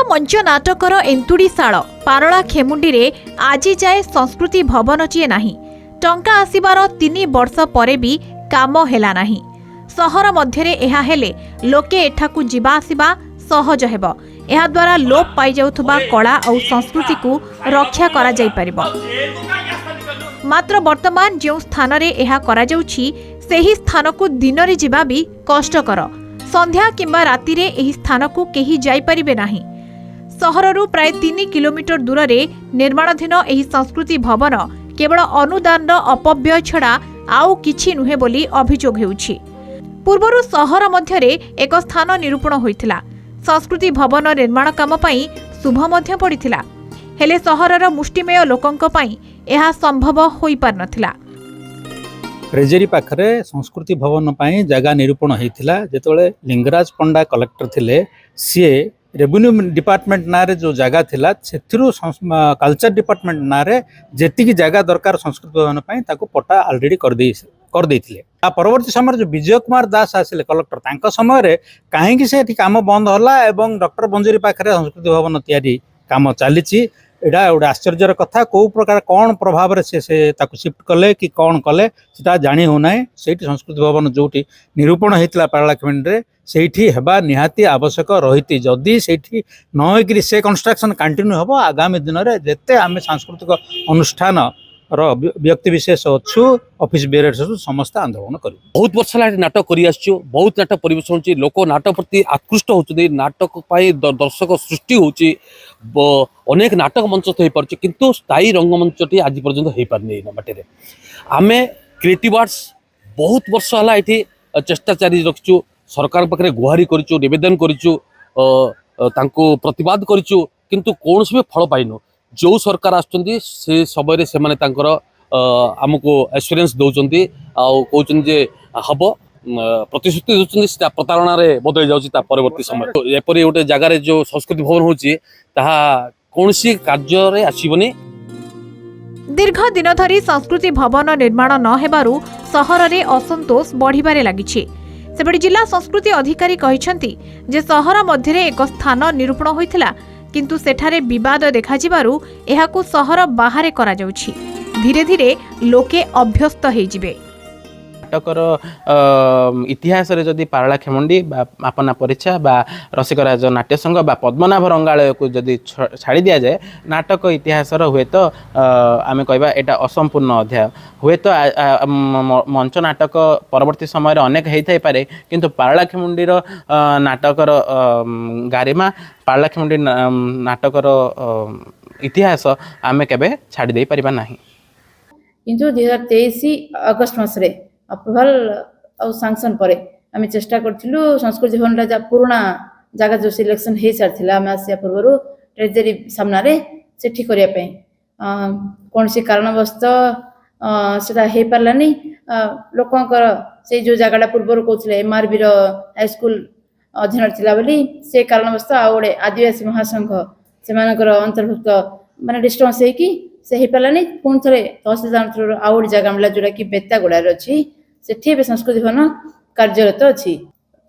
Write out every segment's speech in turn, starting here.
मंच नाटकर एंतुड़ीशाल पारला खेमुंडी रे आजी जाए संस्कृति भवन चिए नाही। टंका आसिबार 3 वर्ष परे भी काम हेला नाही। सहर मध्यरे एहा हेले लोके एठाकू जिबा आसिबा सहज हेबो। एहा द्वारा लोप पाई जाउथबा कला और संस्कृति को रक्षा करा जाई परिबो। मात्र वर्तमान जो स्थान रे एहा करा जाउछि सेही स्थान को दिन रे जिबा भी कष्टकर। संध्या किंबा राति रे एही स्थान को केही जाई परिबे नाही। सहररू प्राय 3 किलोमीटर दूर रे निर्माणाधीन एही संस्कृति भवन केवल अनुदान अपव्यय छड़ा आउ किछि नुहे बोली अभियोग हेउछि। पूर्वरु सहर मध्यरे एक स्थान निरूपण होइथिला। संस्कृति भवन निर्माण काम पई शुभ मध्य पड़िथिला। हेले सहरर मुष्टिमेय लोकंक पई एहा संभव होई पार नथिला। ट्रेजेरी पाखरे संस्कृति भवन पई जगह निरूपण होइथिला। जेतोले लिंगराज पंडा कलेक्टर थिले सी रेवेन्यू डिपार्टमेंट नारे जो जगह थिला सेथिरु कल्चर डिपार्टमेंट नारे जेतिकी जगह दरकार संस्कृति भवन पई ताको पट्टा ऑलरेडी कर देइथिले। परवर्ती समय जो विजय कुमार दास आसिले कलेक्टर तांका समय रे काहेकि से काम बंद होला एवं डॉक्टर बंजरी पाखरे संस्कृति भवन तैयारी काम चलीची। एटा गोटे आश्चर्यर कथा। कौ प्रकार कौन प्रभाव रे से ताकु शिफ्ट कले कि कौन कले सेटा जानी हो नाय। सेठी संस्कृति भवन जोटी निरूपण हेतिला पारलाखेमुंडी रे सेठी हेबा निहाती आवश्यक रहिति। जदि सेठी न होइकरी से कंस्ट्रक्शन कंटिन्यू हबो आगामी दिन रे जेते आमे सांस्कृतिक अनुष्ठान व्यक्ति विशेष अच्छु ऑफिस बेरेट समस्त आंदोलन कर बहुत वर्ष है नाटक कर बहुत नाटक परिवेशन होची। लोक नाटक प्रति आकृष्ट होती नाटक दर्शक सृष्टि होची। अनेक नाटक मंच तो हो पार्छ किंतु स्थायी रंगमंचटी आज पर्यंत हो पारनी बाटे। आमे क्रिएटिव आर्ट्स बहुत वर्ष है ये चेष्टा जारी रखिचु। सरकार पाखे गुहारी करिचु निवेदन करिचु तांको प्रतिवाद करिचु किंतु कौन भी फल पाइनु। जो सरकार आसुचंदी से समय से माने तांकर आमको एश्योरेंस दौरान कहते जे हम प्रतिश्रुति दौरान प्रतारणा रे बदल जाऊँगी परवर्ती समय। एपरी गोटे जगार जो संस्कृति भवन होची ताहा कौनसी कार्य रे आसीबनी। दीर्घ दिन धरी संस्कृति भवन निर्माण न हेबारु सहर रे असंतोष बढ़िबारे लागिछि। सेबडी जिला संस्कृति अधिकारी कहिसंती जे सहर मध्यरे एक स्थान निरूपण होइथिला किंतु सेठारे विवाद देखाजिबारु एहाकु सहर बाहरे करा जाउछि। धीरे धीरे लोके अभ्यस्त हेजिबे। नाटकर इतिहास रे जदि पारलाखेमुंडी आपना परीक्षा बा रसिकराज नाट्य संघ बा पद्मनाभ रंगालय को जदि छाड़ी दिया जाए नाटक इतिहास हुए तो आमे कहबा एटा असंपूर्ण अध्याय हुए तो मंच नाटक परवर्ती समय अनेक हेई पारे किंतु पारलाखेमुंडी नाटकर गारिमा पारलाखेमुंडी नाटकर इतिहास आमे केबे छाड़ी दे परिबा नाही। किंतु 2023 अगस्त मासरे अप्रूवल और सैंक्शन पर आम चेष्टा करूँ संस्कृति भवन जा पुराना जगह जो सिलेक्शन हो सारी आम आसिया पूर्व ट्रेजेरी सामने से ठीक करने कौन सी कारणवश से हो पारानी लोकंर से जो जगह पूर्व कहते एमआरबी हाईस्कूल अधीन था बोली से कारणवश आउ गोटे आदिवासी महासंघ से अंतर्भुक्त माने डिस्टर्बांस से हो पारानी पुणी थे तहसीलदार थ्रू आउ गोटे जगह मिला जोटा कि बेतागुड़ार अच्छी से संस्कृति भवन कार्यरत अच्छी।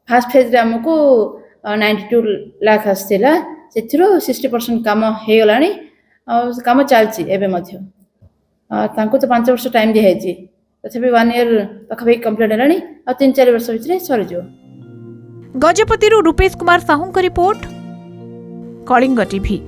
फास्ट फेज आमको 92 लाख आसाला से 60% काम हो गला काम चलती एवं तो 5 वर्ष टाइम दिखाई तथापि 1 ईयर पाखापाखि कंप्लीट है आ 3-4 वर्ष भितर सरीज। Gajapati Rupesh Kumar Sahu report Kalinga TV.